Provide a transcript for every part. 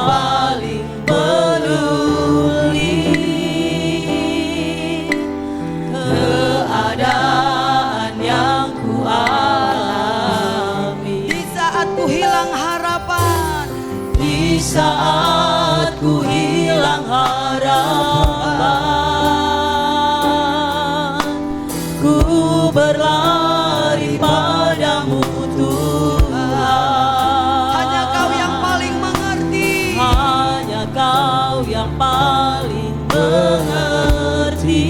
paling peduli keadaan yang ku alami. Di saat ku hilang harapan, di saat ku hilang harapan, ku berlari padamu Tuhan. hanya Kau yang paling mengerti. Hanya Kau yang paling mengerti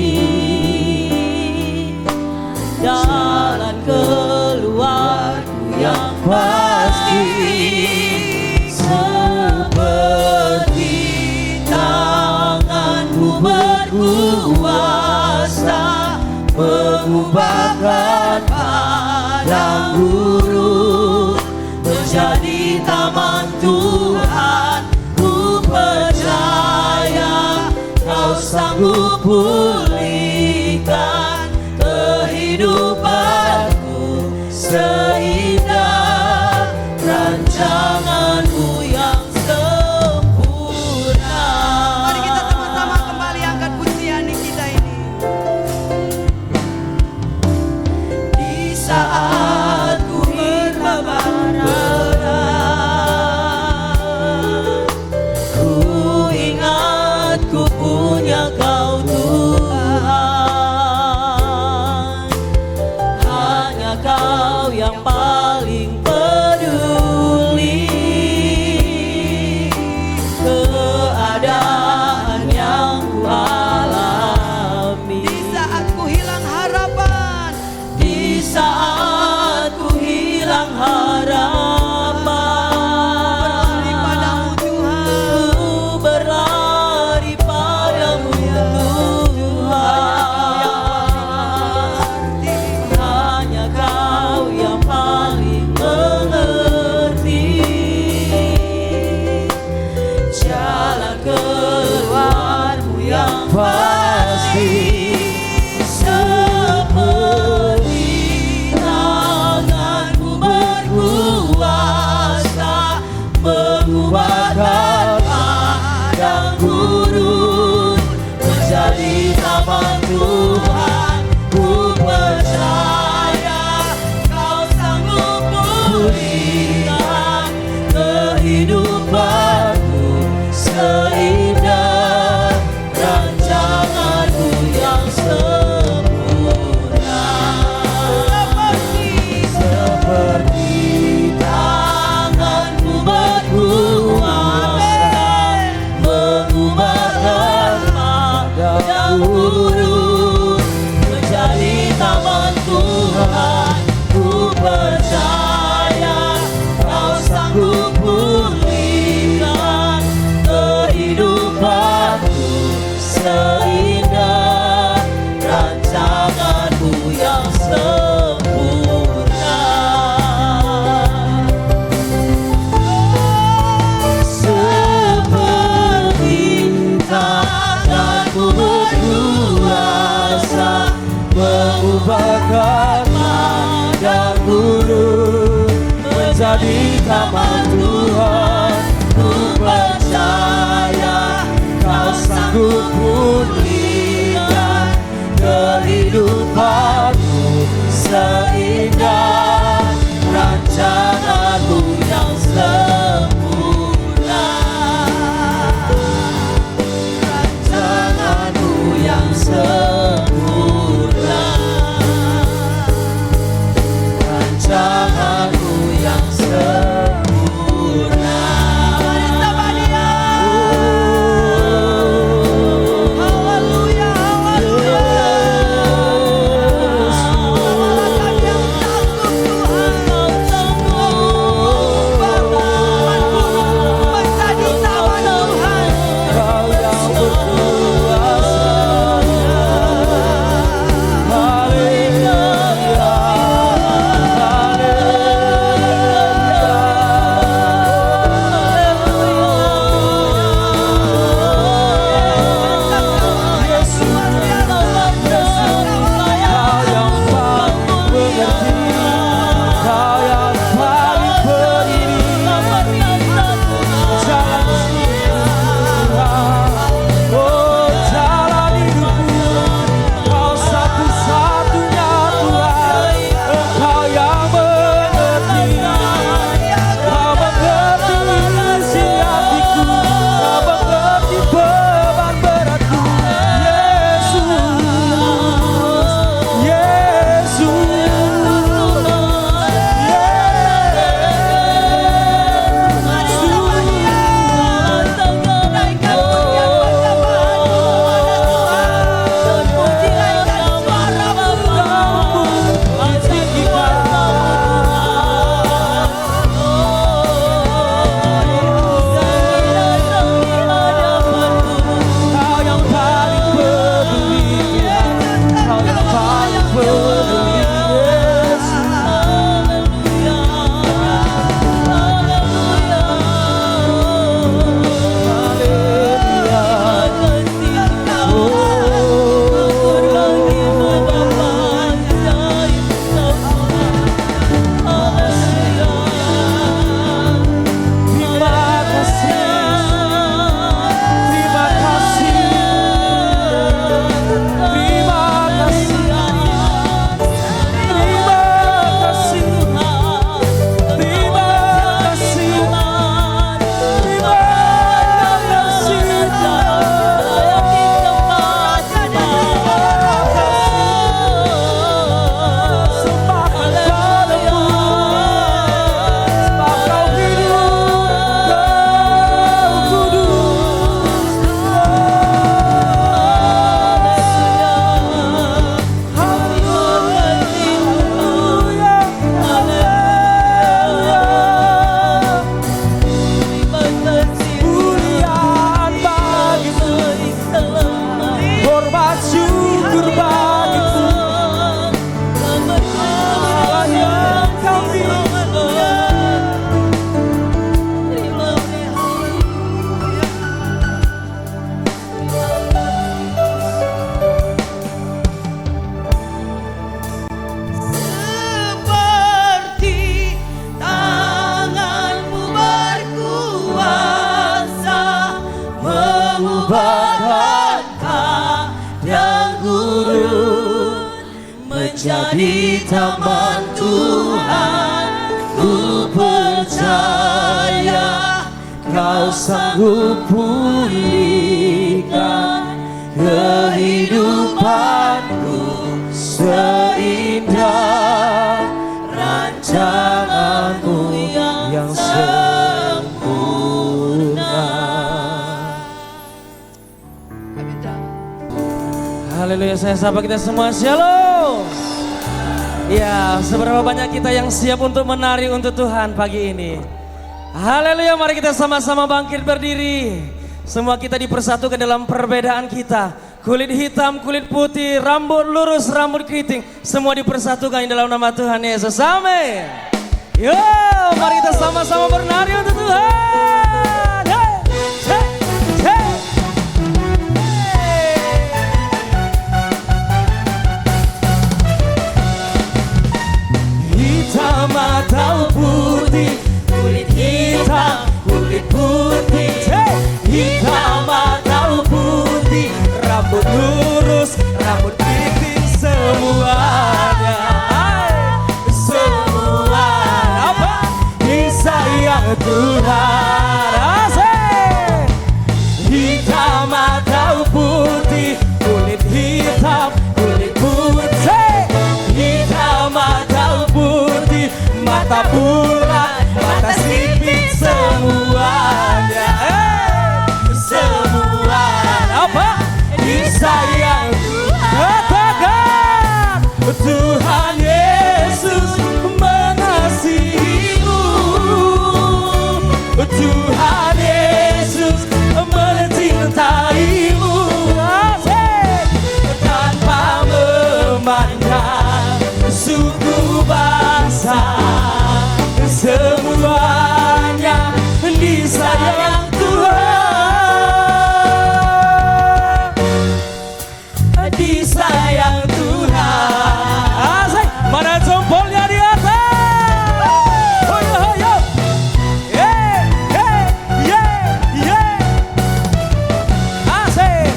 jalan keluarku yang pasti. Seperti tanganmu berkuasa mengubahkan padang gurun menjadi taman Tuhan. Ku percaya Kau sanggup pulihkan kehidupanku seindah rancanganmu yang sempurna. Mari kita sama-sama kembali angkat pujian kita ini. Di saat ku berhabaran, ku ingat ku punya Kau Tuhan. bahkan padang gurun menjadi taman Tuhan. Ku percaya Kau sanggup pulihkan kehidupanku seindah rancanganmu yang sempurna. Haleluya, saya sapa kita semua, shalom. Ya, seberapa banyak kita yang siap untuk menari untuk Tuhan pagi ini. Haleluya, mari kita sama-sama bangkit berdiri. Semua kita dipersatukan dalam perbedaan kita. Kulit hitam, kulit putih, rambut lurus, rambut keriting, semua dipersatukan dalam nama Tuhan Yesus. Amin. Yo, mari kita sama-sama bernari untuk Tuhan. Hey, hey, hey. Hitam atau putih, kulit hitam, kulit putih, hitam atau putih, rambut lurus, rambut keriting, semuanya, semua apa? Disayang Tuhan. Asik. Hitam atau putih, kulit hitam, kulit putih, hitam atau putih, mata bulat, mata sipit, semuanya, semua apa? Disayang Tuhan. Katakan, Tuhan Yesus mengasihimu, Tuhan Yesus mencintaimu. Asik. Tanpa memandang suku bangsa, semuanya disayang Tuhan, disayang Tuhan. Asik. Mana jempolnya di atas? Hoyo hoyo. Yeah, yeah, yeah, yeah. Asik.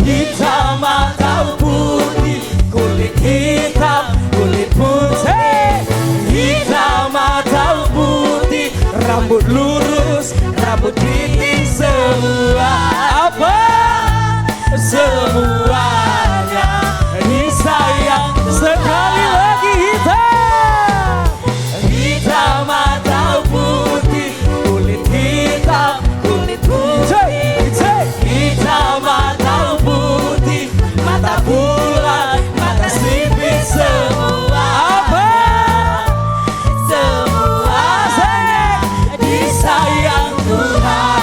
Hitam atau putih, kulit hitam, kulit putih, hitam atau putih, rambut lurus, rambut keriting, semua apa? Semuanya disayang. Sekali lagi, hitam, hitam atau putih, kulit hitam, kulit putih, hitam atau putih, mata bulat, mata sipit, semua apa? Semua disayang Tuhan.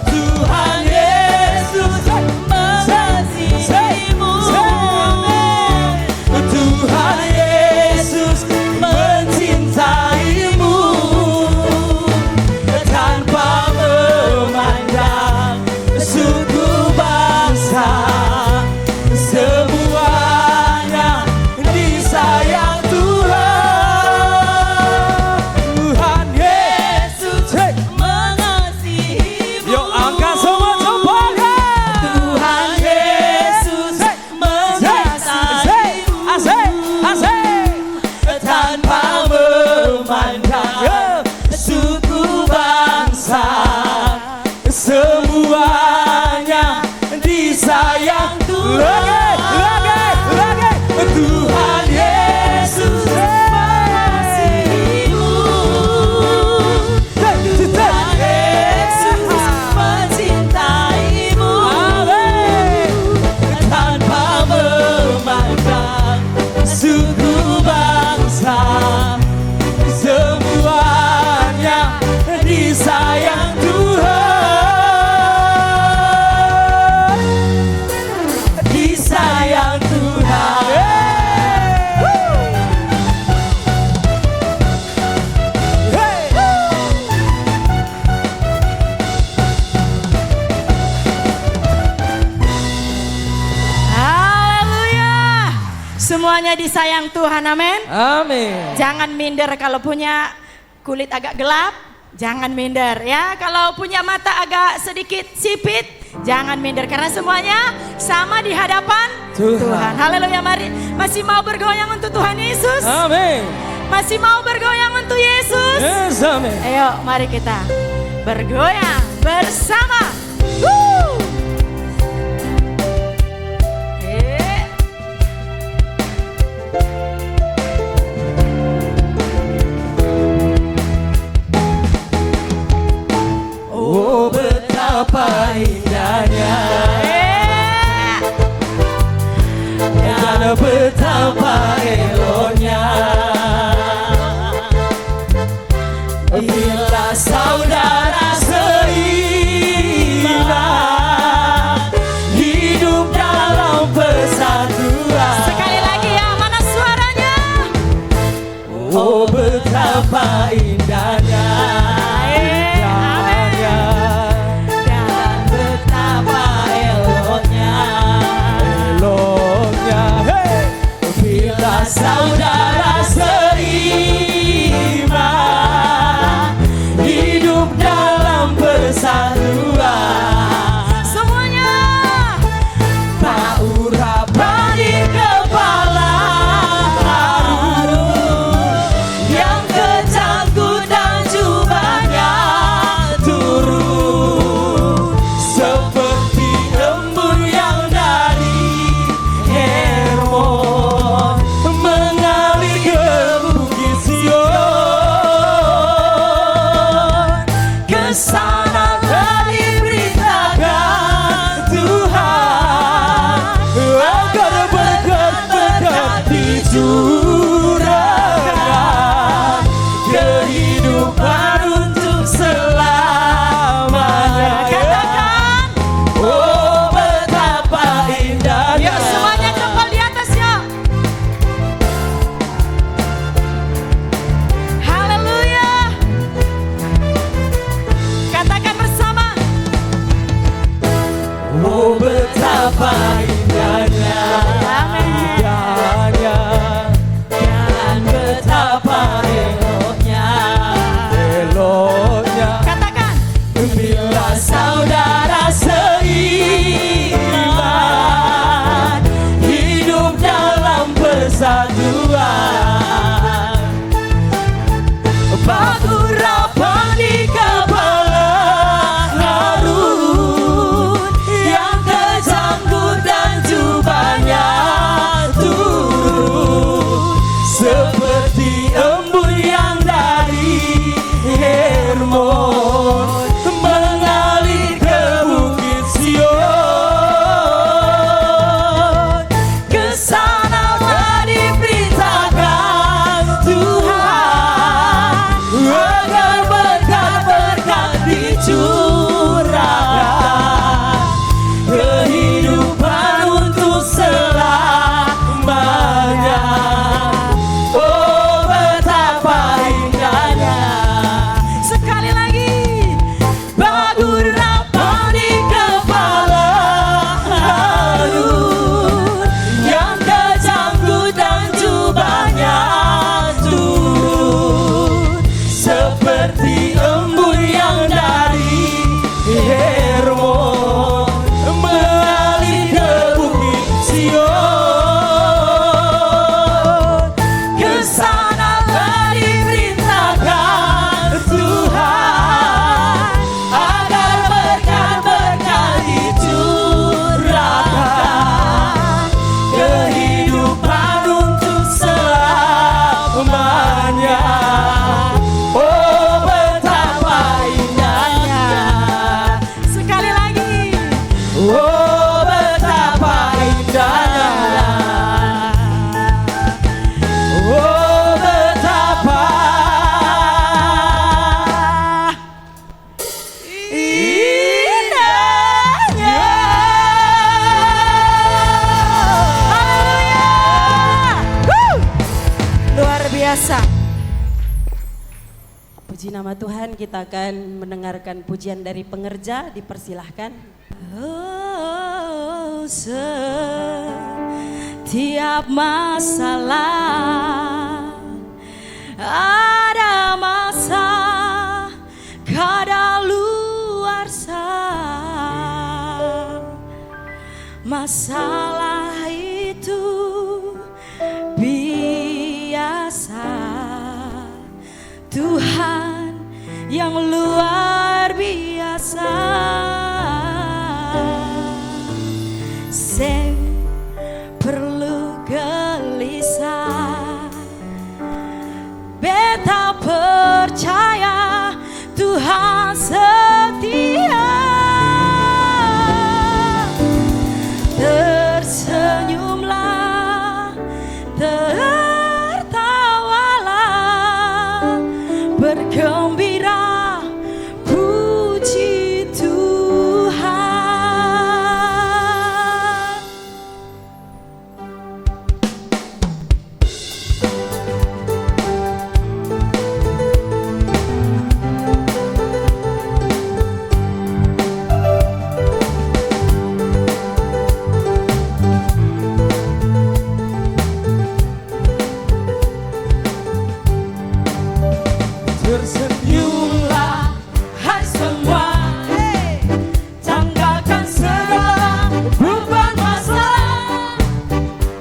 Tuhan Yesus mengasihimu, Tuhan Yesus mencintaimu, tanpa memandang suku bangsa, semuanya disayang Tuhan. Tuhan Yesus mengasihimu. Yuk angkat semua jempolnya. Tuhan Yesus mencintaimu. Asik, asik. Tanpa memandang suku bangsa, semuanya disayang Tuhan. Lagi. Tuhan Yesus mengasihimu, Tuhan Yesus mencintaimu, tanpa memandang suku bangsa, semuanya disayang Tuhan, disayang Tuhan. Haleluya. Semuanya disayang Tuhan, amin. Amin. Jangan minder kalau punya kulit agak gelap, jangan minder ya. Kalau punya mata agak sedikit sipit, jangan minder karena semuanya sama di hadapan Tuhan. Haleluya, mari. Masih mau bergoyang untuk Tuhan Yesus? Amin. Masih mau bergoyang untuk Yesus? Yes, amin. Ayo, mari kita bergoyang bersama. Woo! Oh, betapa indahnya dan betapa eloknya bila saudara seiman hidup dalam persatuan. Sekali lagi ya, mana suaranya? Oh, betapa indahnya. Saudara seiman hidup dalam persatuan. Semuanya tak urapan di kepala Harun yang kecangkut dan jubahnya turun seperti embun yang dari Hermon mengalir ke Bukit Sion. Kesana telah diberitakan Tuhan agar berkat-berkat dicurahkan, kehidupan untuk selamanya. katakan, Oh, betapa indahnya. yuk semuanya kepal di atas ya. Haleluya. Katakan bersama. Oh, betapa indahnya, indahnya, dan betapa eloknya, eloknya. Katakan. Bila saudara seiman hidup dalam persatuan. Pagurapan di kepala Harun yang kecangkut dan jubahnya turun seperti embun yang dari Hermon mengalir ke Bukit Sion. Kesana telah diberitakan Tuhan agar berkat-berkat dicurahkan, kehidupan untuk selamanya. Oh, betapa indahnya. Sekali lagi. Pagurapan di kepala Harun yang kecangkut dan jubahnya turun seperti embun yang dari Hermon mengalir ke Bukit Sion. Kesana telah diberitakan Tuhan agar berkat-berkat dicurahkan, kehidupan untuk selamanya. Oh, betapa indahnya. Sekali lagi. Oh, betapa indahnya. Oh, betapa indahnya. Haleluya. Woo! Luar biasa. Puji nama Tuhan, kita akan mendengarkan pujian dari pengerja, dipersilahkan. Oh, setiap masalah ada masa masalah itu biasa. Tuhan yang luar biasa, sing perlu gelisah, beta percaya Tuhan setia. Tersenyumlah, tertawalah, bergembira, puji Tuhan. Tersenyumlah hai semua, tanggalkan segala beban masalah,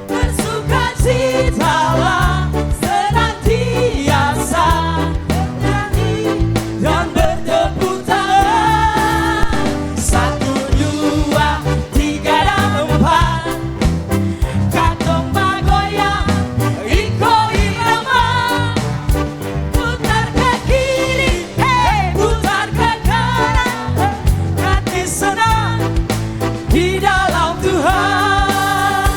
bersukacitalah senantiasa, bernyanyi dan bertepuk tangan. 1, 2, 3 dan 4, kantong bagoyang iko irama. Putar ke kiri, putar ke kanan, hati senang di dalam Tuhan.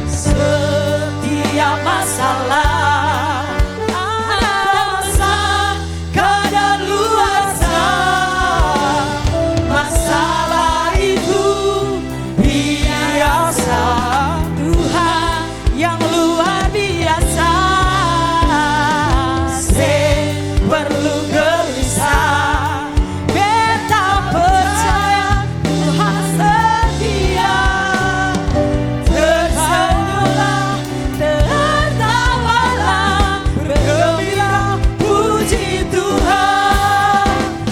Setiap masalah ada masa kadaluarsa. Masalah itu biasa. Tuhan yang luar biasa, sing perlu gelisah, beta percaya Tuhan setia. Tersenyumlah, tertawalah, bergembira, puji Tuhan.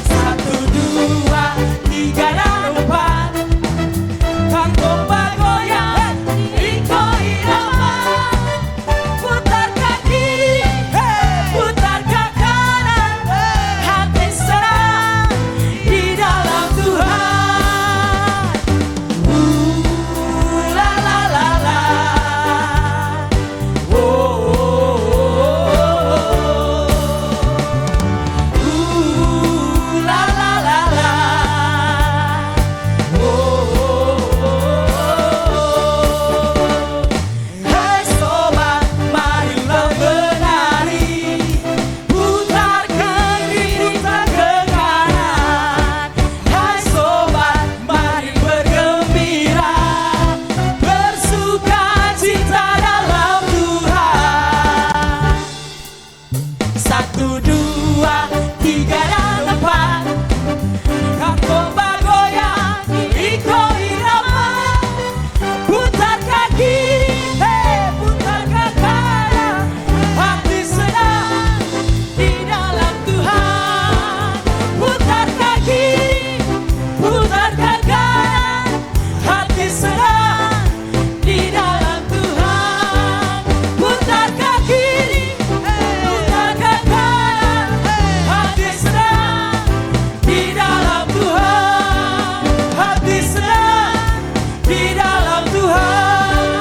1, 2, 3 dan 4, kantong bagoyang iko irama. Putar ke kiri, putar ke kanan, hati senang di dalam Tuhan. La la la la, oh, la la la la, hai sobat, marilah menari, putar ke kiri, putar ke kanan. Hai sobat, mari bergembira, bersukacita dalam Tuhan. 1, 2, 3 dan 4, kantong bagoyang iko irama. Putar ke kiri, putar ke kanan, hati senang di dalam Tuhan. Putar ke kiri, putar ke kanan, hati senang di dalam Tuhan. Putar ke kiri, putar ke kanan, hati senang di dalam Tuhan. Hati senang di dalam Tuhan.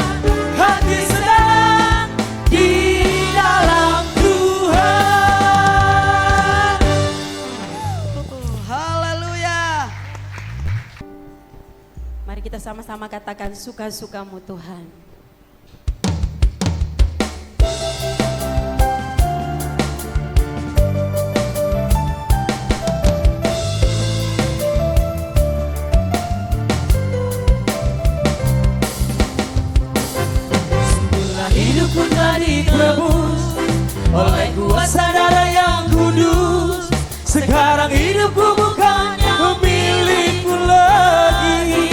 Hati senang di dalam Tuhan. Haleluya. Mari kita sama-sama katakan suka-sukamu Tuhan. Sungguhlah hidupku telah ditebus oleh kuasa darah yang kudus. Sekarang hidupku bukannya milikku lagi.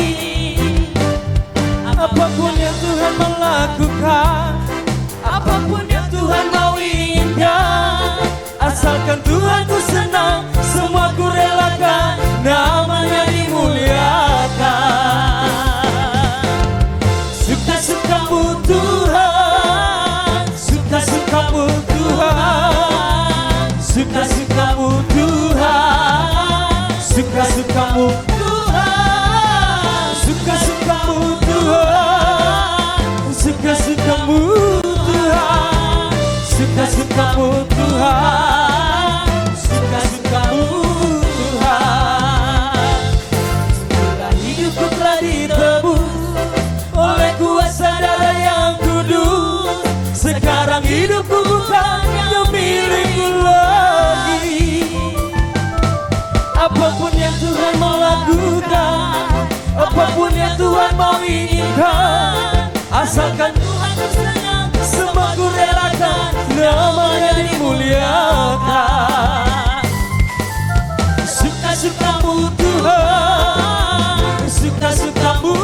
Apapun yang Tuhan suka-sukamu Tuhan, suka-sukamu Tuhan. Bila hidupku telah ditebus oleh kuasa darah yang kudus, sekarang hidupku bukan milikku lagi. Apapun yang Tuhan mau lakukan, apapun yang Tuhan mau inginkan, asalkan Tuhan bersenang, semua ku relakan, namanya dimuliakan. Suka-sukamu Tuhan, suka-sukamu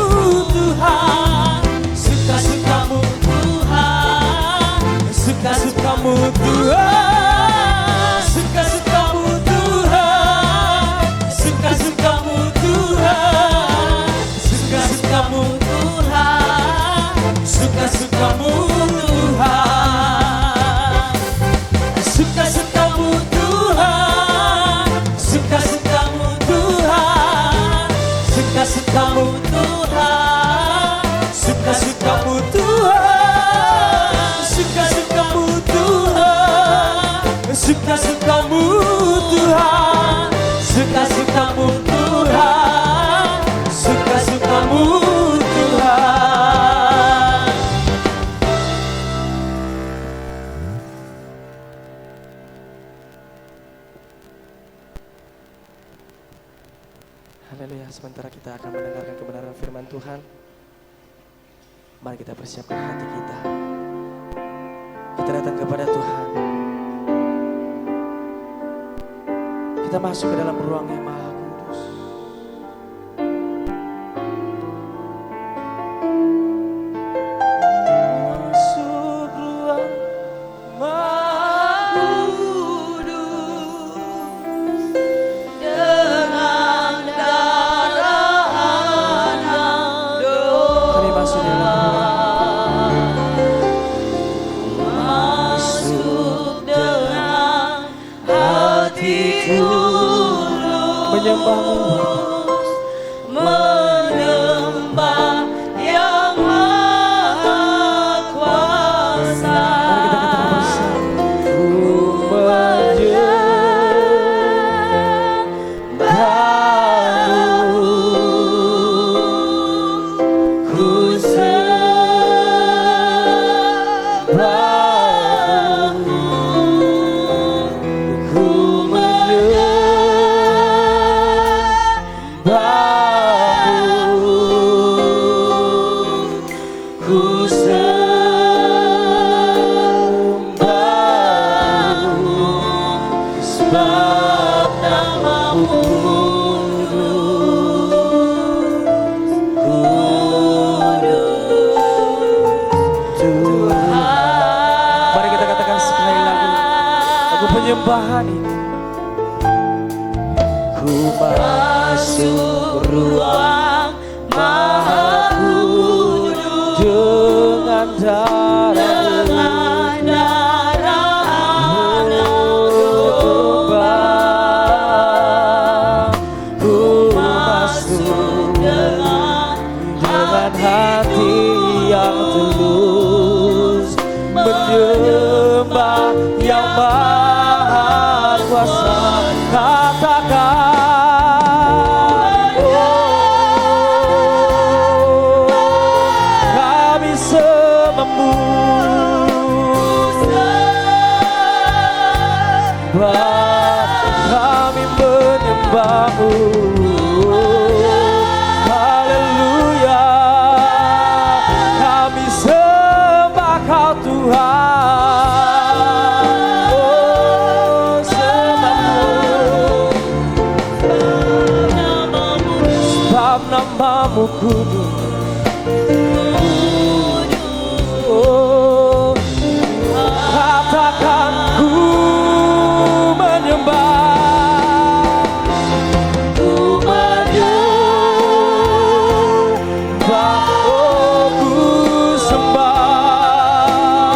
Tuhan, suka-sukamu Tuhan, suka-sukamu Tuhan, suka-sukamu Tuhan, suka-sukamu Tuhan, suka-sukamu Tuhan, suka-sukamu Tuhan, suka-sukamu Tuhan, suka-sukamu Tuhan, suka-sukamu Tuhan, suka-sukamu Tuhan, suka-sukamu Tuhan, suka-sukamu Tuhan, suka-sukamu Tuhan, suka-sukamu Tuhan. Haleluya, sementara kita akan mendengarkan kebenaran firman Tuhan, mari kita persiapkan hati kita. Kita datang kepada Tuhan. Kita masuk ke dalam ruang yang maha kudus. Masuk ruang maha kudus dengan darah anak domba. Kami masuk di dalam masuk dengan hati tulus, menyembah yang maha kuasa. Ku menyembahmu, ku sembahmu, ku ku sembahmu, sebab namamu kudus, Tuhan. Mari kita katakan sekali lagi lagu penyembahan ini. Ku masuk ruang maha kudus dengan darah anak domba. Ku masuk dengan hati yang tulus, menyembah yang maha kuasa. Katakan, oh, kami sembah, kami menyembahmu. Haleluya, kami sembah Kau Tuhan. Oh, sembahmu, sebab namamu kudus. Oh, katakan ku menyembah, ku menyembah, oh ku sembah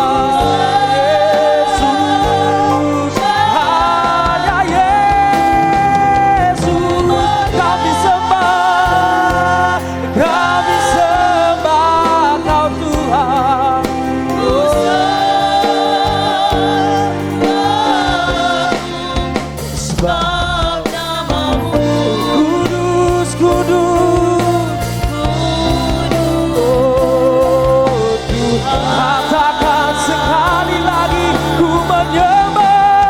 Yesus, hanya Yesus kami sembah, kami sebab namamu kudus, kudus, kudus Tuhan. Katakan sekali lagi, ku menyembah,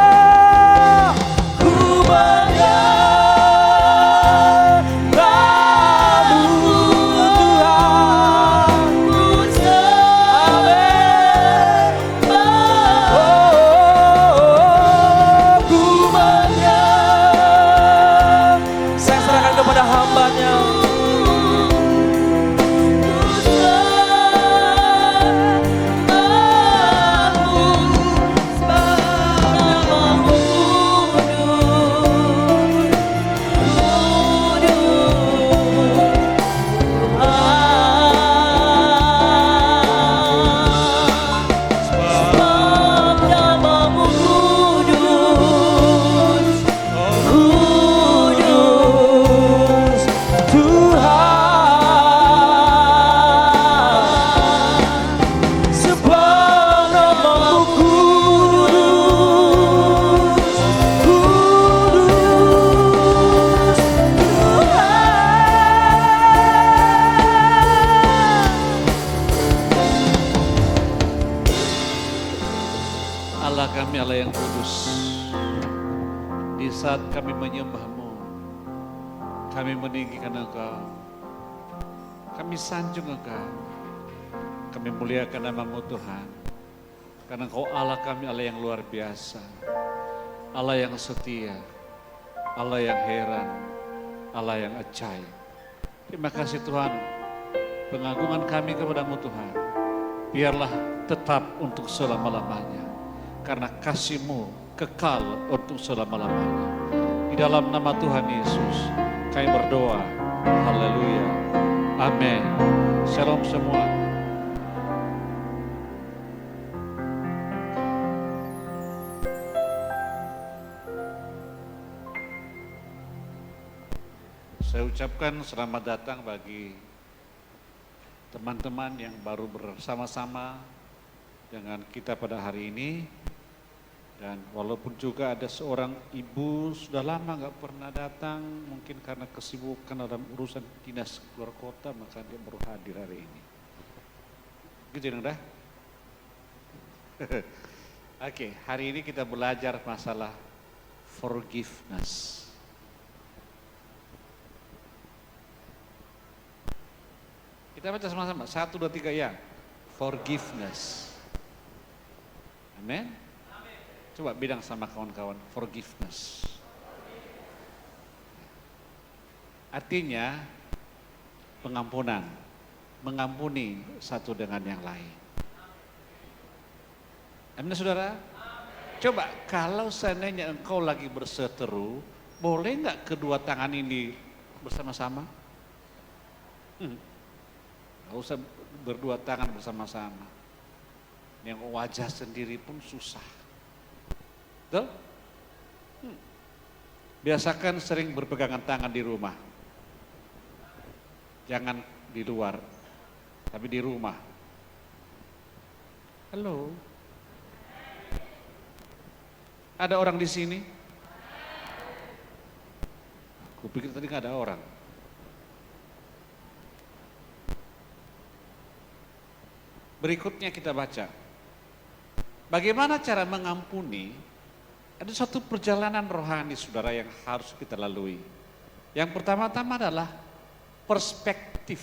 ku menyembah-Mu Tuhan. Amin. Ku menyembah. Saya serahkan kepada hamba-Nya. Allah kami, Allah yang kudus, di saat kami menyembah-Mu, kami meninggikan Engkau, kami sanjung Engkau, kami muliakan nama-Mu Tuhan, karena Engkau Allah kami, Allah yang luar biasa, Allah yang setia, Allah yang heran, Allah yang ajaib. Terima kasih Tuhan, pengagungan kami kepada-Mu Tuhan, biarlah tetap untuk selama-lamanya. Karena kasih-Mu kekal untuk selama-lamanya. Di dalam nama Tuhan Yesus, kami berdoa. Haleluya. Amin. Shalom semua. Saya ucapkan selamat datang bagi teman-teman yang baru bersama-sama dengan kita pada hari ini. Dan walaupun juga ada seorang ibu sudah lama nggak pernah datang, mungkin karena kesibukan dalam urusan dinas keluar kota, maka dia baru hadir hari ini. Gitu dah. Oke, hari ini kita belajar masalah forgiveness. Kita baca sama-sama, 1, 2, 3 ya. Forgiveness. Amin. Coba bilang sama kawan-kawan, forgiveness. Artinya pengampunan, mengampuni satu dengan yang lain. Amin saudara? Coba kalau seandainya engkau lagi berseteru, boleh nggak kedua tangan ini bersama-sama? Nggak usah berdua tangan bersama-sama. Yang wajah sendiri pun susah. Betul? Biasakan sering berpegangan tangan di rumah. Jangan di luar, tapi di rumah. Halo. Ada orang di sini? Aku pikir tadi nggak ada orang. Berikutnya kita baca. Bagaimana cara mengampuni? Ada satu perjalanan rohani saudara yang harus kita lalui. Yang pertama-tama adalah perspektif.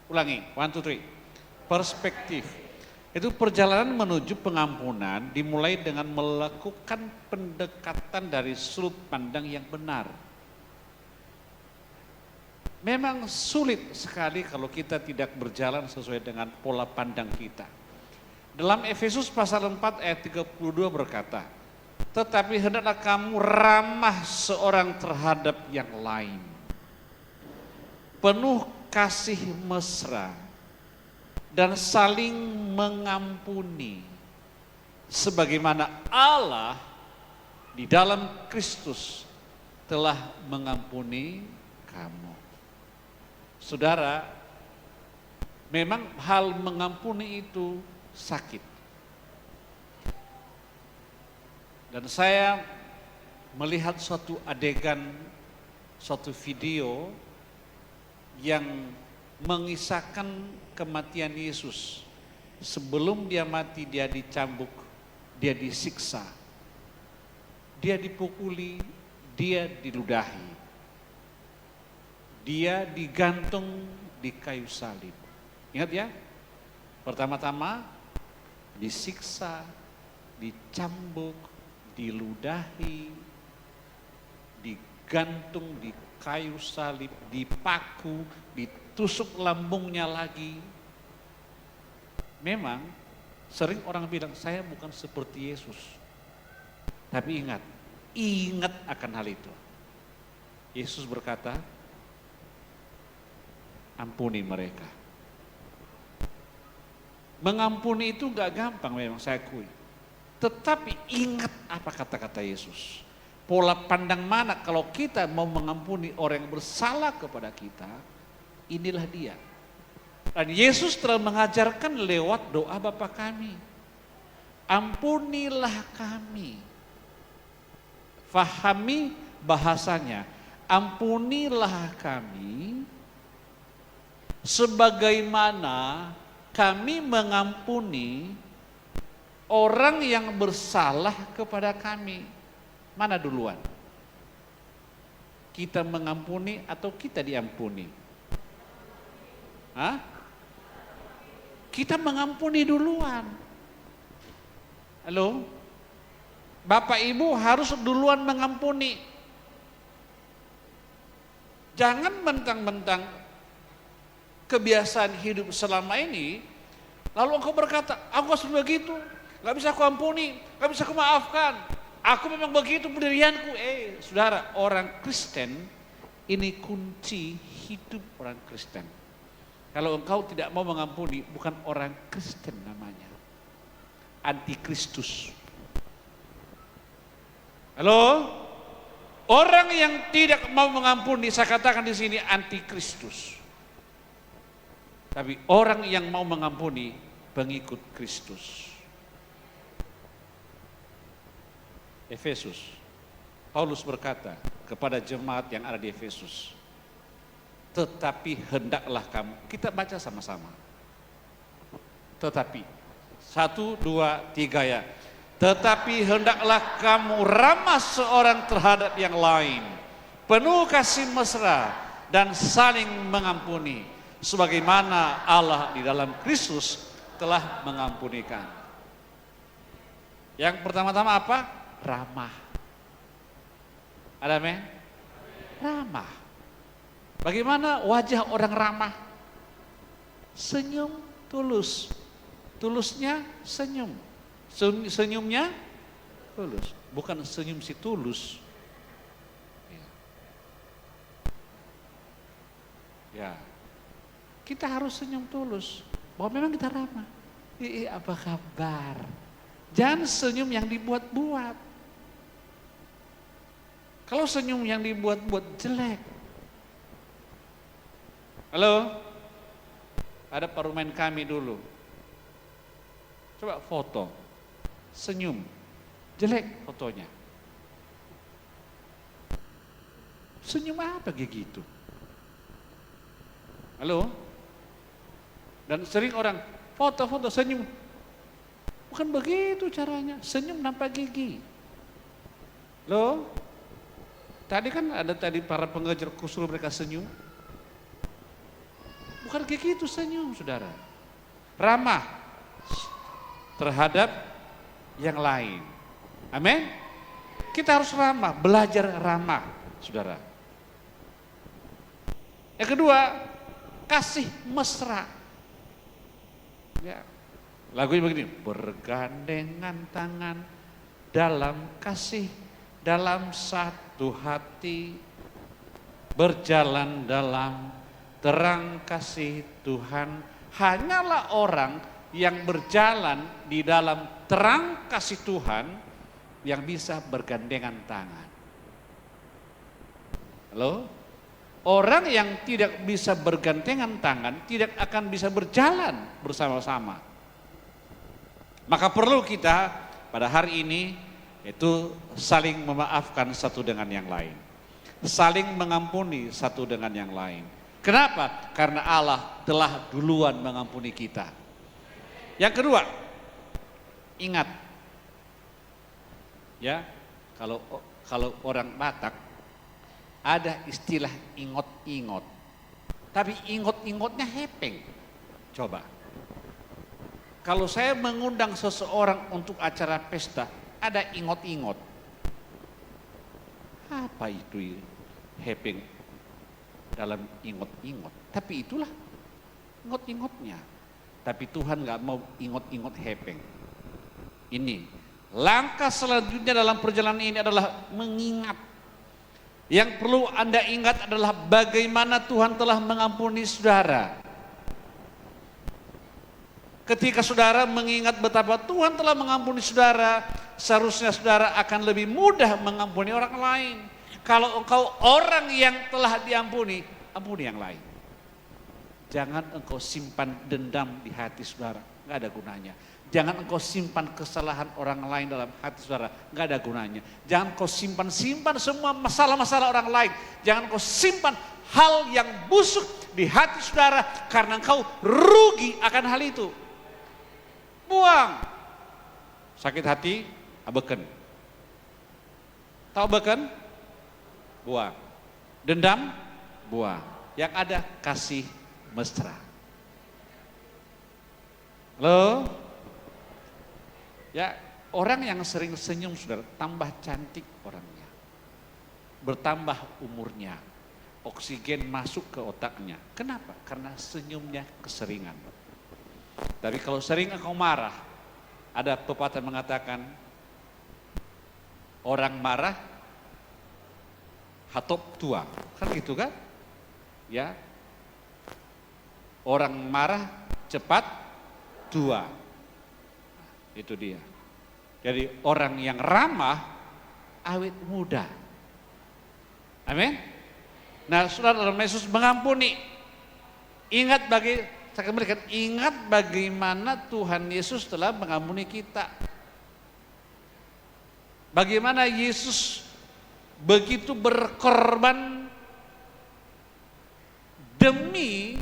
Ulangi, 1, 2, 3. Perspektif. Itu perjalanan menuju pengampunan dimulai dengan melakukan pendekatan dari sudut pandang yang benar. Memang sulit sekali kalau kita tidak berjalan sesuai dengan pola pandang kita. Dalam Efesus pasal 4 ayat 32 berkata, tetapi hendaklah kamu ramah seorang terhadap yang lain, penuh kasih mesra dan saling mengampuni, sebagaimana Allah di dalam Kristus telah mengampuni kamu. Saudara, memang hal mengampuni itu sakit. Dan saya melihat suatu adegan, suatu video yang mengisahkan kematian Yesus. Sebelum dia mati, dia dicambuk, dia disiksa, dia dipukuli, dia diludahi, dia digantung di kayu salib. Ingat ya, pertama-tama disiksa, dicambuk, diludahi, digantung di kayu salib, dipaku, ditusuk lambungnya lagi. Memang sering orang bilang, saya bukan seperti Yesus. Tapi ingat akan hal itu. Yesus berkata, ampuni mereka. Mengampuni itu gak gampang memang, saya akui. Tetapi ingat apa kata-kata Yesus. Pola pandang mana kalau kita mau mengampuni orang yang bersalah kepada kita, inilah dia. Dan Yesus telah mengajarkan lewat doa Bapa kami. Ampunilah kami. Fahami bahasanya. Ampunilah kami sebagaimana kami mengampuni orang yang bersalah kepada kami. Mana duluan? Kita mengampuni atau kita diampuni? Hah? Kita mengampuni duluan. Halo? Bapak Ibu harus duluan mengampuni. Jangan mentang-mentang kebiasaan hidup selama ini, lalu engkau berkata, aku harus begitu, gak bisa aku ampuni, gak bisa aku maafkan. Aku memang begitu pendirianku. Saudara, orang Kristen ini kunci hidup orang Kristen. Kalau engkau tidak mau mengampuni, bukan orang Kristen namanya. Antikristus. Halo? Orang yang tidak mau mengampuni, saya katakan di sini antikristus. Tapi orang yang mau mengampuni, pengikut Kristus. Efesus, Paulus berkata kepada jemaat yang ada di Efesus, tetapi hendaklah kamu, kita baca sama-sama. Tetapi, 1, 2, 3 ya. Tetapi hendaklah kamu ramah seorang terhadap yang lain, penuh kasih mesra dan saling mengampuni, sebagaimana Allah di dalam Kristus telah mengampunikan. Yang pertama-tama apa? Ramah. Ada men? Ramah. Bagaimana wajah orang ramah? Senyum tulus. Tulusnya senyum. Senyumnya tulus. Bukan senyum si tulus. Ya. Kita harus senyum tulus. Bahwa memang kita ramah. Apa kabar? Jangan senyum yang dibuat-buat. Kalau senyum yang dibuat-buat jelek. Halo? Ada parumen kami dulu. Coba foto. Senyum. Jelek fotonya. Senyum apa kayak gitu? Halo? Dan sering orang foto-foto senyum. Bukan begitu caranya. Senyum nampak gigi. Loh? Tadi kan ada para pengejar kusul mereka senyum. Bukan kayak gitu senyum, saudara. Ramah terhadap yang lain. Amin. Kita harus ramah, belajar ramah, saudara. Yang kedua, kasih mesra. Ya. Lagunya begini, bergandengan tangan dalam kasih, dalam satu hati, berjalan dalam terang kasih Tuhan. Hanyalah orang yang berjalan di dalam terang kasih Tuhan yang bisa bergandengan tangan. Halo? Orang yang tidak bisa bergandengan tangan tidak akan bisa berjalan bersama-sama. Maka perlu kita pada hari ini Itu saling memaafkan satu dengan yang lain. Saling mengampuni satu dengan yang lain. Kenapa? Karena Allah telah duluan mengampuni kita. Yang kedua, ingat. Ya, kalau orang Batak ada istilah ingot-ingot. Tapi ingot-ingotnya hepeng. Coba. Kalau saya mengundang seseorang untuk acara pesta, ada ingot-ingot. Apa itu hepeng dalam ingot-ingot? Tapi itulah ingot-ingotnya. Tapi Tuhan gak mau ingot-ingot hepeng. Ini, langkah selanjutnya dalam perjalanan ini adalah mengingat. Yang perlu Anda ingat adalah bagaimana Tuhan telah mengampuni saudara. Ketika saudara mengingat betapa Tuhan telah mengampuni saudara, seharusnya saudara akan lebih mudah mengampuni orang lain. Kalau engkau orang yang telah diampuni, ampuni yang lain. Jangan engkau simpan dendam di hati saudara, nggak ada gunanya. Jangan engkau simpan kesalahan orang lain dalam hati saudara, nggak ada gunanya. Jangan engkau simpan semua masalah-masalah orang lain. Jangan engkau simpan hal yang busuk di hati saudara, karena engkau rugi akan hal itu. Buang. Sakit hati, abeken. Tahu beken? Buang. Dendam? Buang. Yang ada kasih mesra. Halo? Ya, orang yang sering senyum saudara, tambah cantik orangnya. Bertambah umurnya. Oksigen masuk ke otaknya. Kenapa? Karena senyumnya keseringan. Tapi kalau sering engkau marah, ada pepatah mengatakan, orang marah hatop tua, kan gitu kan? Ya, orang marah cepat tua, itu dia. Jadi orang yang ramah awet muda. Amin. Nah, saudara dalam Yesus mengampuni. Ingat saya kembalikan, ingat bagaimana Tuhan Yesus telah mengampuni kita. Bagaimana Yesus begitu berkorban demi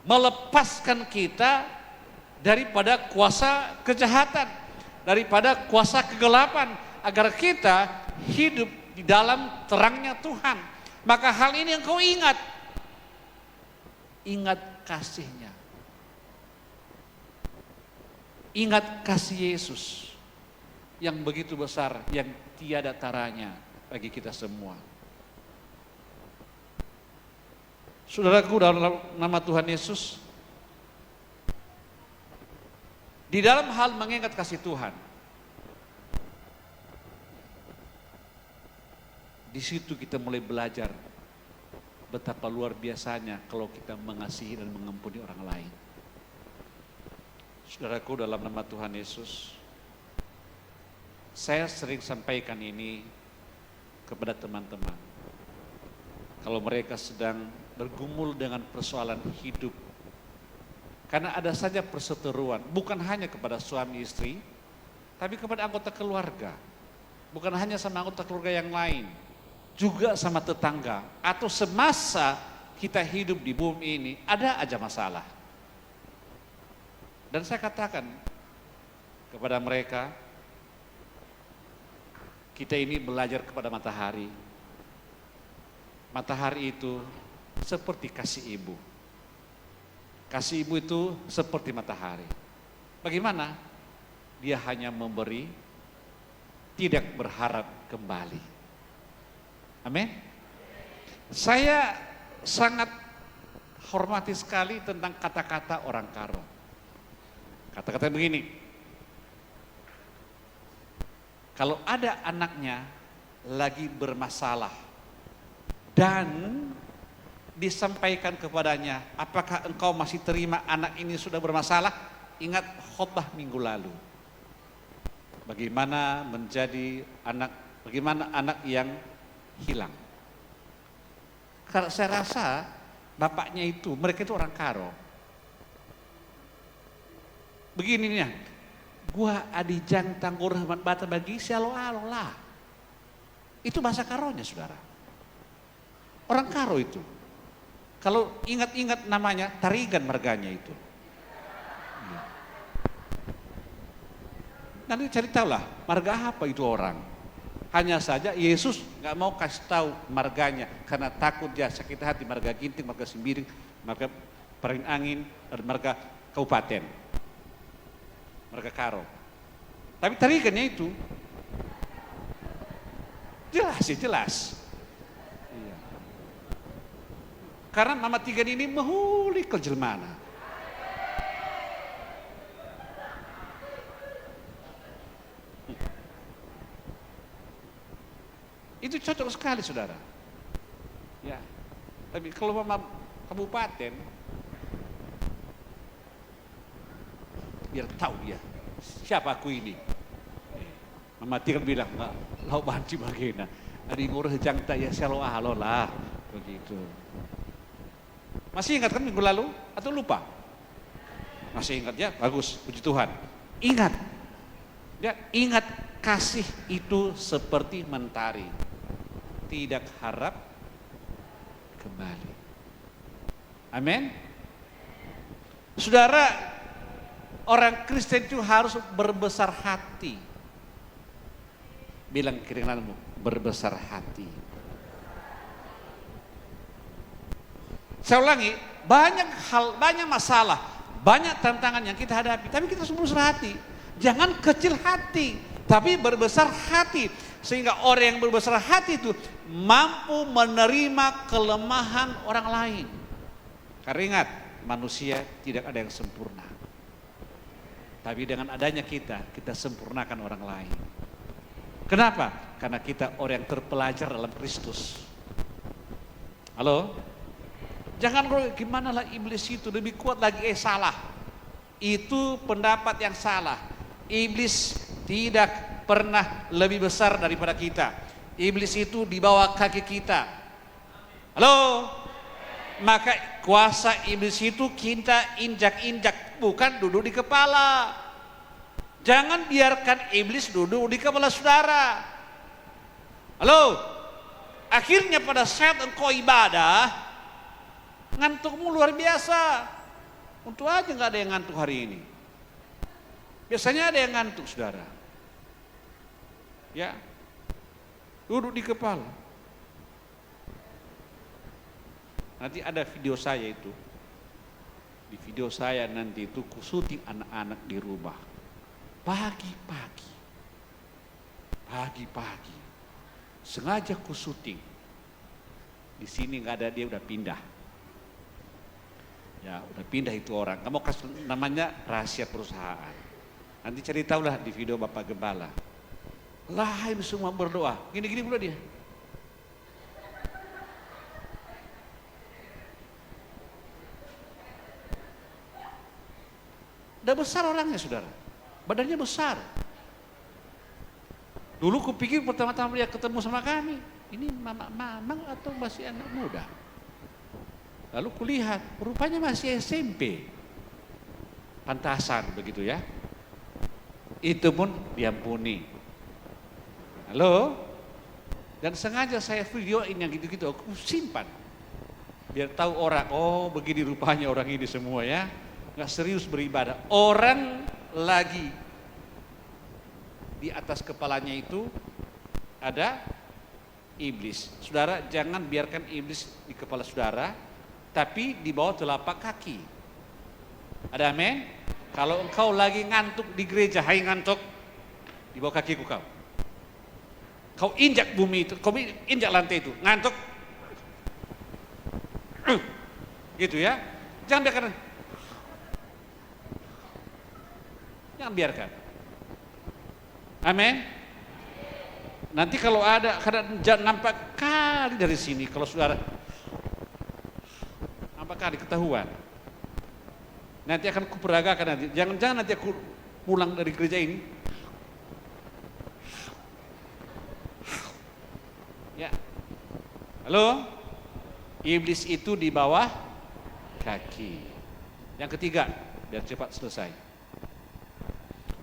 melepaskan kita daripada kuasa kejahatan, daripada kuasa kegelapan, agar kita hidup di dalam terangnya Tuhan. Maka hal ini yang kau ingat. Ingat kasihnya. Ingat kasih Yesus yang begitu besar, yang tiada taranya bagi kita semua. Saudaraku, dalam nama Tuhan Yesus, di dalam hal mengingat kasih Tuhan, di situ kita mulai belajar betapa luar biasanya kalau kita mengasihi dan mengampuni orang lain. Saudaraku, dalam nama Tuhan Yesus, saya sering sampaikan ini kepada teman-teman. Kalau mereka sedang bergumul dengan persoalan hidup, karena ada saja perseteruan, bukan hanya kepada suami istri, tapi kepada anggota keluarga. Bukan hanya sama anggota keluarga yang lain, juga sama tetangga, atau semasa kita hidup di bumi ini ada aja masalah. Dan saya katakan kepada mereka, kita ini belajar kepada matahari. Matahari itu seperti kasih ibu. Kasih ibu itu seperti matahari. Bagaimana? Dia hanya memberi, tidak berharap kembali. Amin. Saya sangat hormati sekali tentang kata-kata orang Karo. Kata-kata begini, kalau ada anaknya lagi bermasalah dan disampaikan kepadanya, apakah engkau masih terima anak ini sudah bermasalah? Ingat khotbah minggu lalu. Bagaimana anak yang hilang. Karena saya rasa bapaknya mereka itu orang Karo. Begini nih, Gua adijang tanggur rahmat bata bagi sialo lah. Itu bahasa Karonya, saudara. Orang Karo itu. Kalau ingat-ingat namanya, Tarigan marganya itu. Iya. Nanti cari tahu lah, marga apa itu orang. Hanya saja Yesus nggak mau kasih tahu marganya karena takut dia sakit hati, marga Ginting, marga Simbiring, marga Paring Angin, dan marga Kabupaten, marga Karo. Tapi tarikannya itu jelas. Iya. Karena Mama Tigan ini mehuli kejelmana. Itu cocok sekali, saudara. Ya, tapi kalau Mama Kabupaten, biar tahu dia siapa aku ini. Mama Tigan bilang nggak, lau banci bagena. Ada yang ngurus jang tak ya selo lah, begitu. Masih ingat kan minggu lalu atau lupa? Masih ingat ya, bagus, puji Tuhan. Ingat, ya ingat kasih itu seperti mentari. Tidak harap kembali. Amin. Saudara, orang Kristen itu harus berbesar hati. Bilang kiri kananmu, berbesar hati. Saya ulangi, banyak hal, banyak masalah, banyak tantangan yang kita hadapi, tapi kita harus berbesar hati. Jangan kecil hati, tapi berbesar hati. Sehingga orang yang berbesar hati itu mampu menerima kelemahan orang lain. Karena ingat, manusia tidak ada yang sempurna. Tapi dengan adanya kita sempurnakan orang lain. Kenapa? Karena kita orang yang terpelajar dalam Kristus. Halo? Jangan gimana lah iblis itu lebih kuat lagi, salah. Itu pendapat yang salah. Iblis tidak pernah lebih besar daripada kita. Iblis itu di bawah kaki kita. Halo? Maka kuasa iblis itu kita injak-injak, bukan duduk di kepala. Jangan biarkan iblis duduk di kepala saudara. Halo? Akhirnya pada saat engkau ibadah, ngantukmu luar biasa. Untung aja nggak ada yang ngantuk hari ini. Biasanya ada yang ngantuk, saudara. Ya, duduk di kepala. Nanti ada video saya itu. Di video saya nanti itu kusuting anak-anak di rumah. Pagi-pagi. Sengaja kusuting. Di sini nggak ada, dia udah pindah. Ya, udah pindah itu orang. Kamu kasih namanya rahasia perusahaan. Nanti cari tahu lah di video Bapak Gembala. Lah ini semua berdoa. Gini-gini pula dia. Udah besar orangnya, saudara. Badannya besar. Dulu kupikir pertama-tama dia ketemu sama kami, ini mamang atau masih anak muda. Lalu kulihat, rupanya masih SMP. Pantasan begitu ya. Itu pun diampuni. Halo? Dan sengaja saya videoin yang gitu-gitu, aku simpan. Biar tahu orang, oh begini rupanya orang ini semua ya. Nggak serius beribadah. Orang lagi di atas kepalanya itu ada iblis. Saudara, jangan biarkan iblis di kepala saudara, tapi di bawah telapak kaki. Ada amin? Kalau engkau lagi ngantuk di gereja, hai ngantuk, di bawah kakiku kau. Kau injak bumi itu, kau injak lantai itu, ngantuk. Gitu ya. Jangan biarkan. Jangan biarkan. Amin. Nanti kalau ada, karena nampak kali dari sini, kalau saudara nampak kali ketahuan. Nanti akan kuperagakan nanti. Jangan nanti aku pulang dari gereja ini. Ya. Halo? Iblis itu di bawah kaki. Yang ketiga, biar cepat selesai.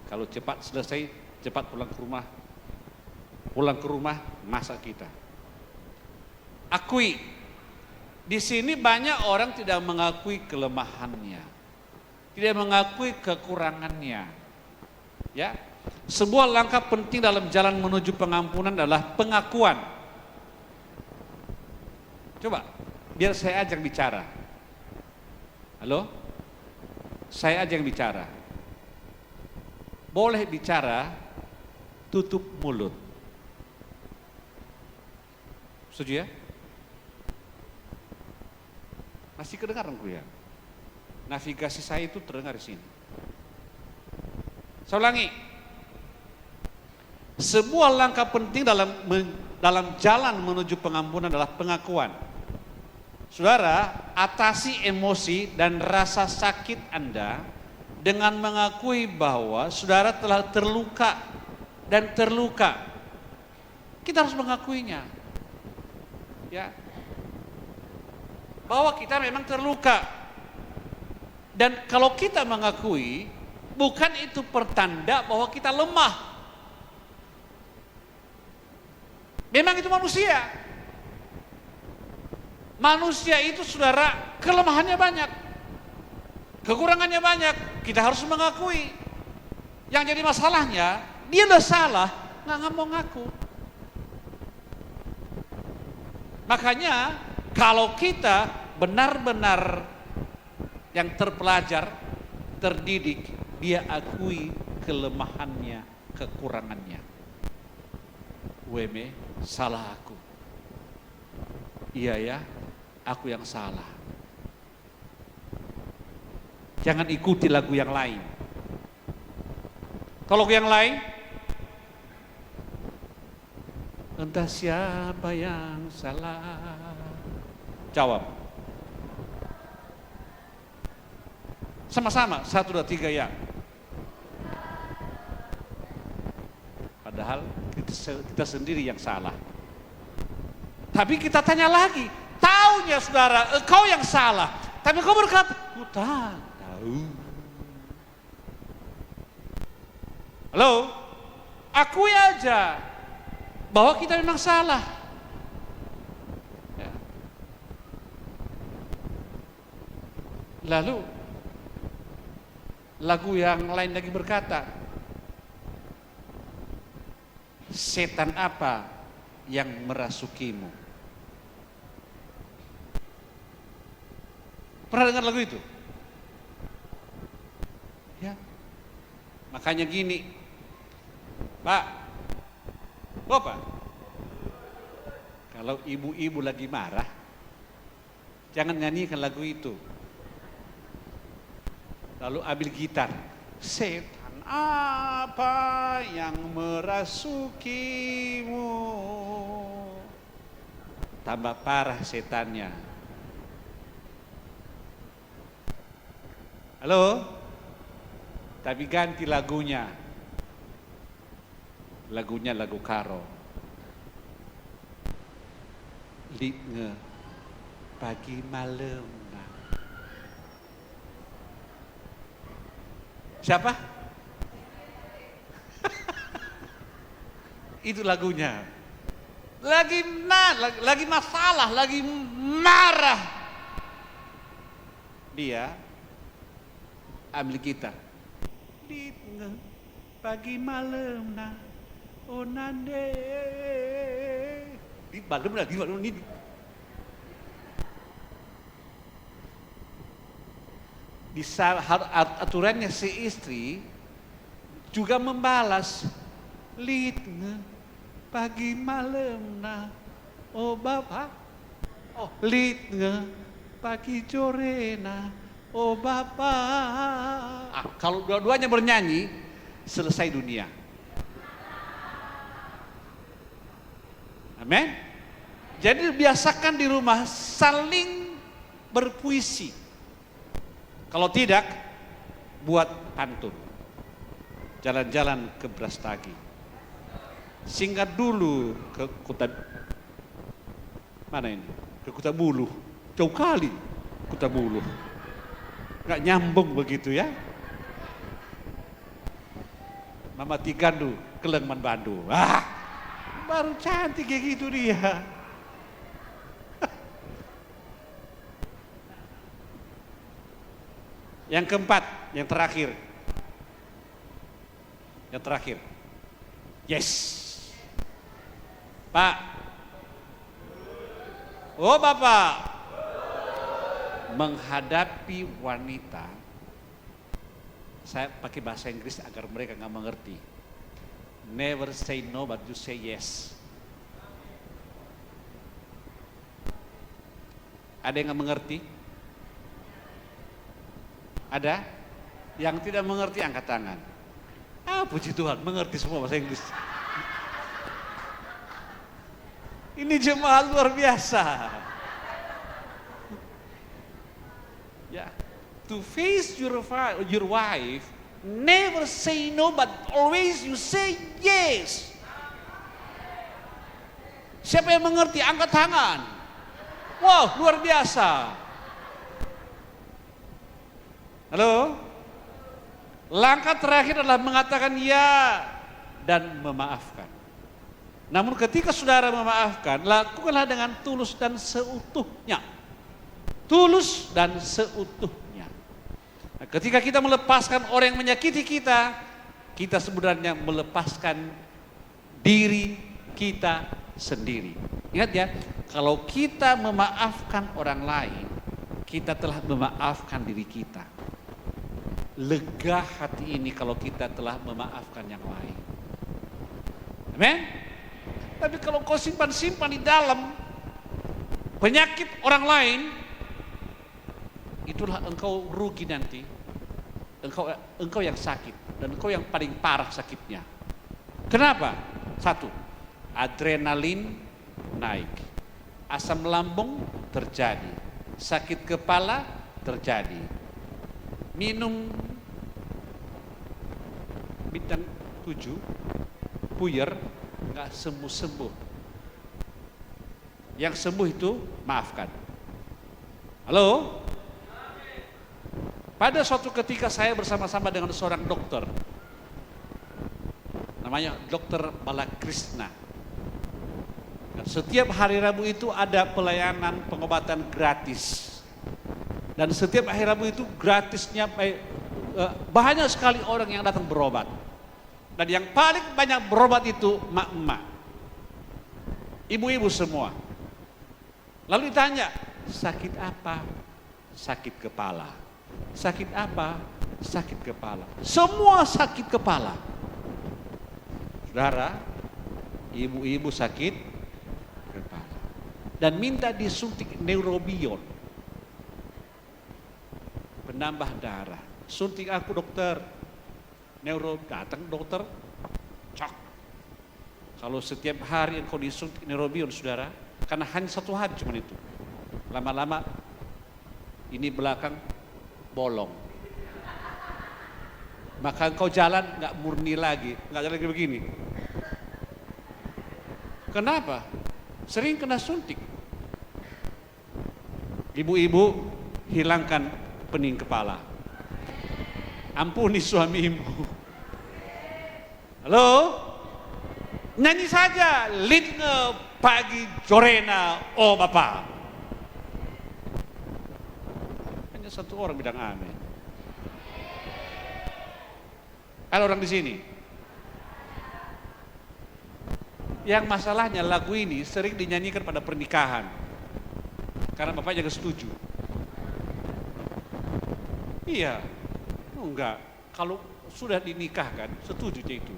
Kalau cepat selesai, cepat pulang ke rumah. Pulang ke rumah, masak kita. Akui, di sini banyak orang tidak mengakui kelemahannya, tidak mengakui kekurangannya. Ya, sebuah langkah penting dalam jalan menuju pengampunan adalah pengakuan. Coba, biar saya ajak bicara. Halo? Saya ajak bicara. Boleh bicara, tutup mulut. Setuju ya? Masih kedengaran ya? Navigasi saya itu terdengar di sini. Saya ulangi. Sebuah langkah penting dalam jalan menuju pengampunan adalah pengakuan. Saudara, atasi emosi dan rasa sakit Anda dengan mengakui bahwa saudara telah terluka dan terluka. Kita harus mengakuinya. Ya. Bahwa kita memang terluka. Dan kalau kita mengakui, bukan itu pertanda bahwa kita lemah. Memang itu manusia. Manusia itu saudara kelemahannya banyak. Kekurangannya banyak. Kita harus mengakui. Yang jadi masalahnya, dia udah salah, nggak mau ngaku. Makanya kalau kita benar-benar yang terpelajar, terdidik, dia akui kelemahannya, kekurangannya. Weme, salah aku. Iya ya, aku yang salah. Jangan ikuti lagu yang lain. Kalau lagu yang lain, entah siapa yang salah. Jawab. Sama-sama, 1, 2, 3 ya. Padahal kita sendiri yang salah. Tapi kita tanya lagi, taunya saudara, kau yang salah. Tapi kau berkata, ku tahu. Halo, akui aja bahwa kita memang salah. Ya. Lalu lagu yang lain lagi berkata, setan apa yang merasukimu? Pernah dengar lagu itu? Ya. Makanya gini, Pak, Bapak, kalau ibu-ibu lagi marah, jangan nyanyikan lagu itu. Lalu ambil gitar. Setan apa yang merasukimu? Tambah parah setannya. Halo? Tapi ganti lagunya. Lagunya lagu Karo. Linge pagi malam. Siapa? Itu lagunya. Lagi masalah, lagi marah. Dia ambil gitar. Linge pagi malam na onande. Di malam ini. Di aturannya si istri juga membalas litne pagi malam na oh bapak litne pagi jorena oh bapak. Kalau dua-duanya bernyanyi selesai dunia. Amin. Jadi biasakan di rumah saling berpuisi. Kalau tidak, buat pantun. Jalan-jalan ke Brastagi. Singgah dulu ke Kota, mana ini? Ke Kota Buluh. Jauh kali Kota Buluh. Nggak nyambung begitu ya. Mama Tigandu, Kelengman Bandu. Baru cantik kayak gitu dia. Yang keempat, yang terakhir. Yang terakhir. Yes. Pak. Oh Bapak. Menghadapi wanita, saya pakai bahasa Inggris agar mereka nggak mengerti. Never say no but you say yes. Ada yang nggak mengerti? Ada? Yang tidak mengerti angkat tangan. Puji Tuhan, mengerti semua bahasa Inggris. Ini jemaat luar biasa. Ya, to face your wife, never say no, but always you say yes. Siapa yang mengerti? Angkat tangan. Wow, luar biasa. Halo? Langkah terakhir adalah mengatakan ya dan memaafkan. Namun ketika saudara memaafkan, lakukanlah dengan tulus dan seutuhnya. Tulus dan seutuhnya. Nah, ketika kita melepaskan orang yang menyakiti kita, kita sebenarnya melepaskan diri kita sendiri. Ingat ya, kalau kita memaafkan orang lain, kita telah memaafkan diri kita. Lega hati ini kalau kita telah memaafkan yang lain. Amin. Tapi kalau kau simpan-simpan di dalam penyakit orang lain, itulah engkau rugi nanti. Engkau yang sakit dan engkau yang paling parah sakitnya. Kenapa? Satu, adrenalin naik, asam lambung terjadi, sakit kepala terjadi, minum bintang 7, puyer, nggak sembuh-sembuh. Yang sembuh itu maafkan. Halo? Pada suatu ketika saya bersama-sama dengan seorang dokter, namanya Dokter Balakrishna. Setiap hari Rabu itu ada pelayanan pengobatan gratis. Dan setiap hari Rabu itu gratisnya banyak sekali orang yang datang berobat. Dan yang paling banyak berobat itu emak-emak, ibu-ibu semua. Lalu ditanya, sakit apa? Sakit kepala. Sakit apa? Sakit kepala. Semua sakit kepala. Saudara, ibu-ibu sakit kepala. Dan minta disuntik neurobion, penambah darah. Suntik aku dokter. Datang dokter, cok. Kalau setiap hari engkau disuntik neurobion, saudara, karena hanya satu hari cuma itu. Lama-lama ini belakang bolong. Maka engkau jalan nggak murni lagi, nggak jalan lagi begini. Kenapa? Sering kena suntik. Ibu-ibu, hilangkan pening kepala. Ampuni suamimu. Halo? Nyanyi saja, Litne pagi jorena, oh Bapak. Hanya satu orang bilang amin. Ada orang di sini. Yang masalahnya lagu ini sering dinyanyikan pada pernikahan. Karena Bapak jangan setuju. Iya, enggak. Kalau sudah dinikahkan, setuju dia itu.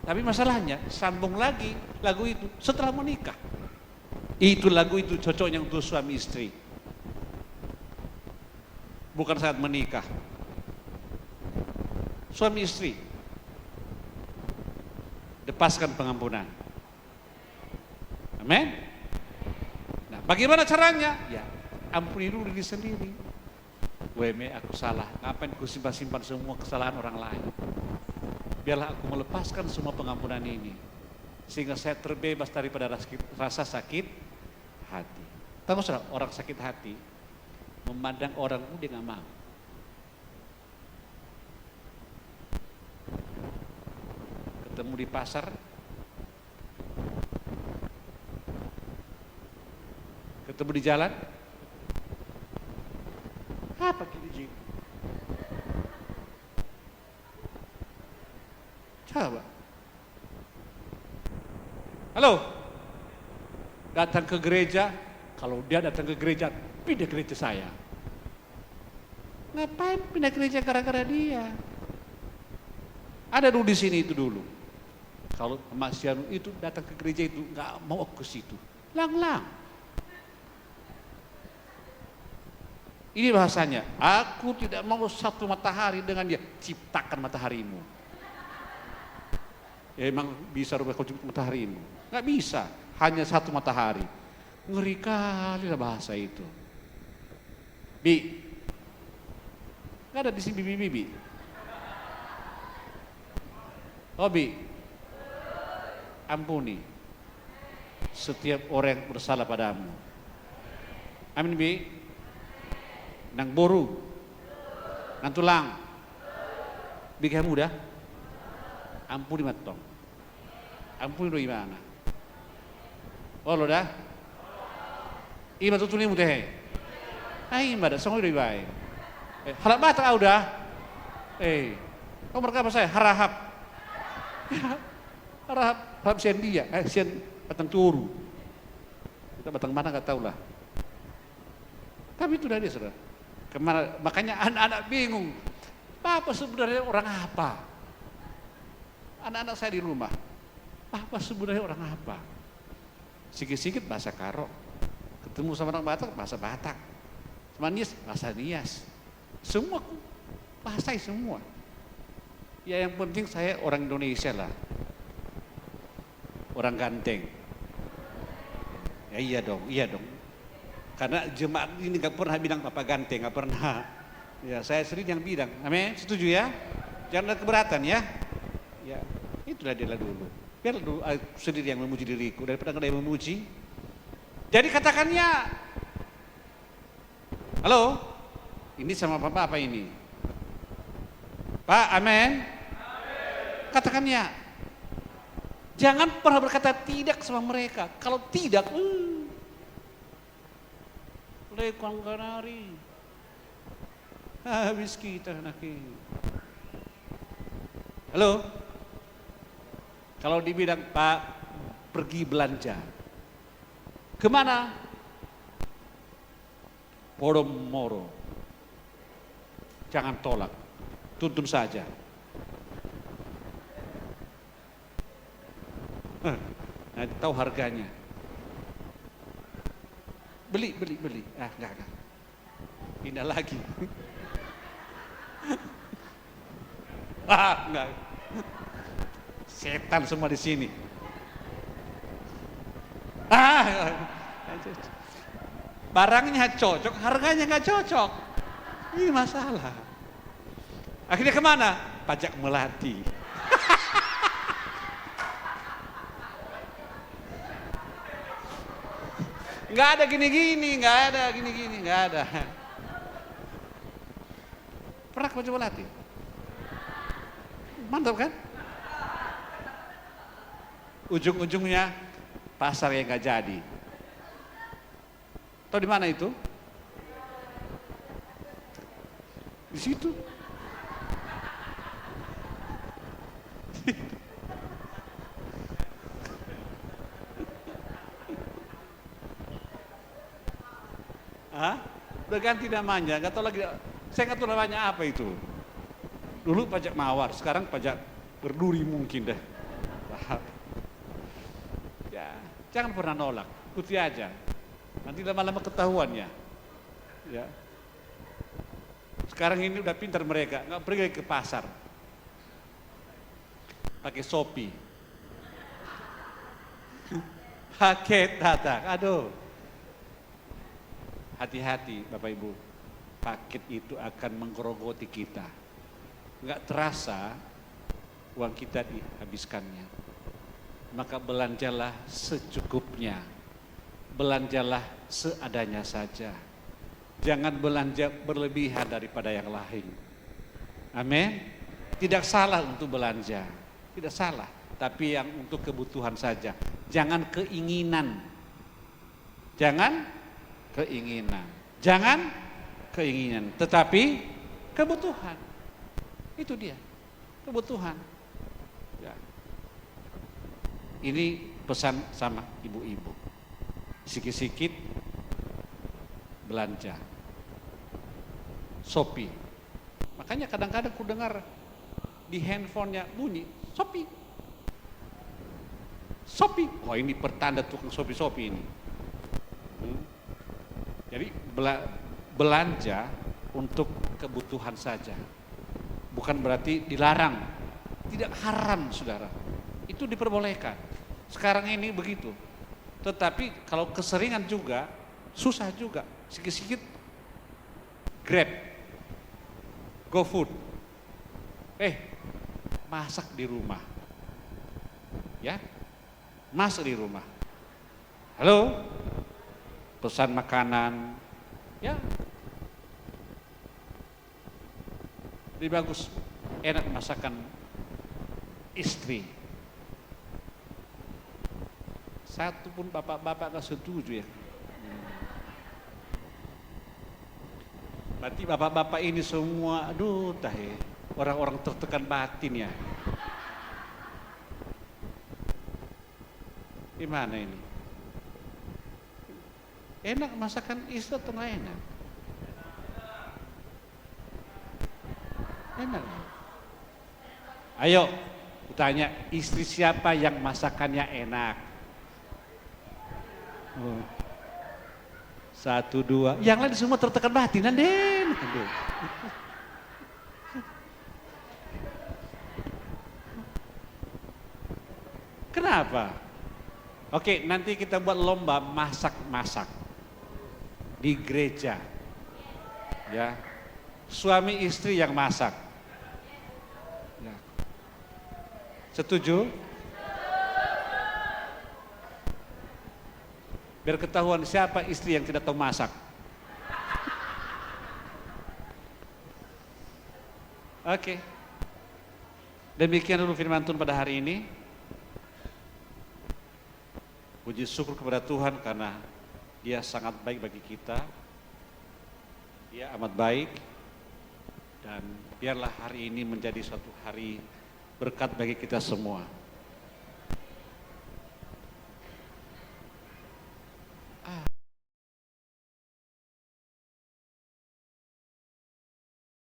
Tapi masalahnya sambung lagi lagu itu setelah menikah. Itu lagu itu cocoknya untuk suami istri. Bukan saat menikah. Suami istri, lepaskan pengampunan. Amin. Nah, bagaimana caranya? Ya, ampuni dulu diri sendiri. Weme, aku salah. Ngapain ku simpan-simpan semua kesalahan orang lain? Biarlah aku melepaskan semua pengampunan ini, sehingga saya terbebas daripada rasa sakit hati. Tahu saudara, orang sakit hati memandang orang dia nggak mau. ketemu di pasar, ketemu di jalan, apa gini? Coba. Halo, datang ke gereja, kalau dia datang ke gereja, pindah gereja saya. Ngapain pindah gereja gara-gara dia? Ada dulu di sini itu dulu. Kalau Mas Yanu itu datang ke gereja itu nggak mau ke situ, lang-lang. Ini bahasanya, aku tidak mau satu matahari dengan dia, ciptakan mataharimu. Ya emang bisa rubah kau ciptakan mataharimu? Nggak bisa, hanya satu matahari. Ngeri kali lah bahasa itu. Bi, nggak ada di sini bibi. Oh Bi, ampuni setiap orang yang bersalah padamu. Amin Bi. Nang boru, nang tulang, Bi kamu dah. Ampuni matong, ampuni do imana. Oh lo dah, ima tu tulimu teh. Ai ima dah, songoi do ibai. Halap mata kau dah. Kau berkata saya harahap. Harap sian dia, sian batang turu. Kita batang mana nggak tahu lah. Tapi itu dah dia saudara. Kemana, makanya anak-anak bingung. Papa sebenarnya orang apa? Anak-anak saya di rumah. Papa sebenarnya orang apa? Sikit-sikit bahasa Karo. Ketemu sama orang Batak, bahasa Batak. Sama Nias, bahasa Nias. Semua bahasa semua. Ya yang penting saya orang Indonesia lah. Orang ganteng. Ya iya dong. Karena jemaat ini gak pernah bilang Papa ganteng, gak pernah. Ya saya sendiri yang bilang, amin, setuju ya? Jangan ada keberatan ya. Ya itulah dia dulu. Biar dulu sendiri yang memuji diriku daripada ada yang memuji. Jadi katakannya, halo, ini sama Papa apa ini? Pak, amin. Katakannya, jangan pernah berkata tidak sama mereka. Kalau tidak, lekong kanari, habis kita nak ini. Halo, kalau dibilang Pak pergi belanja, kemana? Podomoro. Jangan tolak, tuntun saja. Nah, tahu harganya. Beli. Enggak. Pindah lagi. Enggak. Setan semua di sini. Barangnya cocok, harganya nggak cocok. Ini masalah. Akhirnya kemana? Pajak melati. Nggak ada gini-gini, nggak ada. Pernah ke pajak melati? Mantap kan? Ujung-ujungnya pasar yang nggak jadi. Tahu di mana itu? Di situ. Udah ganti namanya, nggak tahu lagi. Saya nggak tahu namanya apa itu. Dulu pajak mawar, sekarang pajak berduri mungkin deh. Ya, jangan pernah nolak, ikuti aja. Nanti lama-lama ketahuannya. Ya. Sekarang ini udah pintar mereka, nggak pergi ke pasar, pakai Shopee. Paket datang, aduh. Hati-hati Bapak Ibu, paket itu akan menggerogoti kita. Nggak terasa uang kita dihabiskannya. Maka belanjalah secukupnya, belanjalah seadanya saja. Jangan belanja berlebihan daripada yang lain. Amin. Tidak salah untuk belanja, tidak salah. tapi yang untuk kebutuhan saja. Jangan keinginan. Jangan keinginan. Jangan keinginan, tetapi kebutuhan. Itu dia, kebutuhan. Ya. Ini pesan sama ibu-ibu. Sikit-sikit belanja. Shopee. Makanya kadang-kadang ku dengar di handphonenya bunyi Shopee. Shopee. Oh ini pertanda tukang Shopee ini. Jadi belanja untuk kebutuhan saja. Bukan berarti dilarang. Tidak haram, saudara. Itu diperbolehkan. Sekarang ini begitu. Tetapi kalau keseringan juga, susah juga. Sikit-sikit Grab, GoFood. Masak di rumah. Ya, masak di rumah. Halo, pesan makanan. Ya, lebih bagus, enak masakan istri. Satu pun bapak-bapak gak setuju ya. Berarti bapak-bapak ini semua, aduh tahe, orang-orang tertekan batin ya. Gimana ini? Enak masakan istri atau nggak enak? Enak. Ayo, tanya istri siapa yang masakannya enak? Oh. 1, 2, yang lain semua tertekan batin, Den. Kenapa? Oke, nanti kita buat lomba masak-masak di gereja. Ya. Suami istri yang masak. Ya. Setuju? Biar ketahuan siapa istri yang tidak tahu masak. Oke. Demikian dulu firman Tuhan pada hari ini. Puji syukur kepada Tuhan karena Dia sangat baik bagi kita. Dia amat baik. Dan biarlah hari ini menjadi suatu hari berkat bagi kita semua.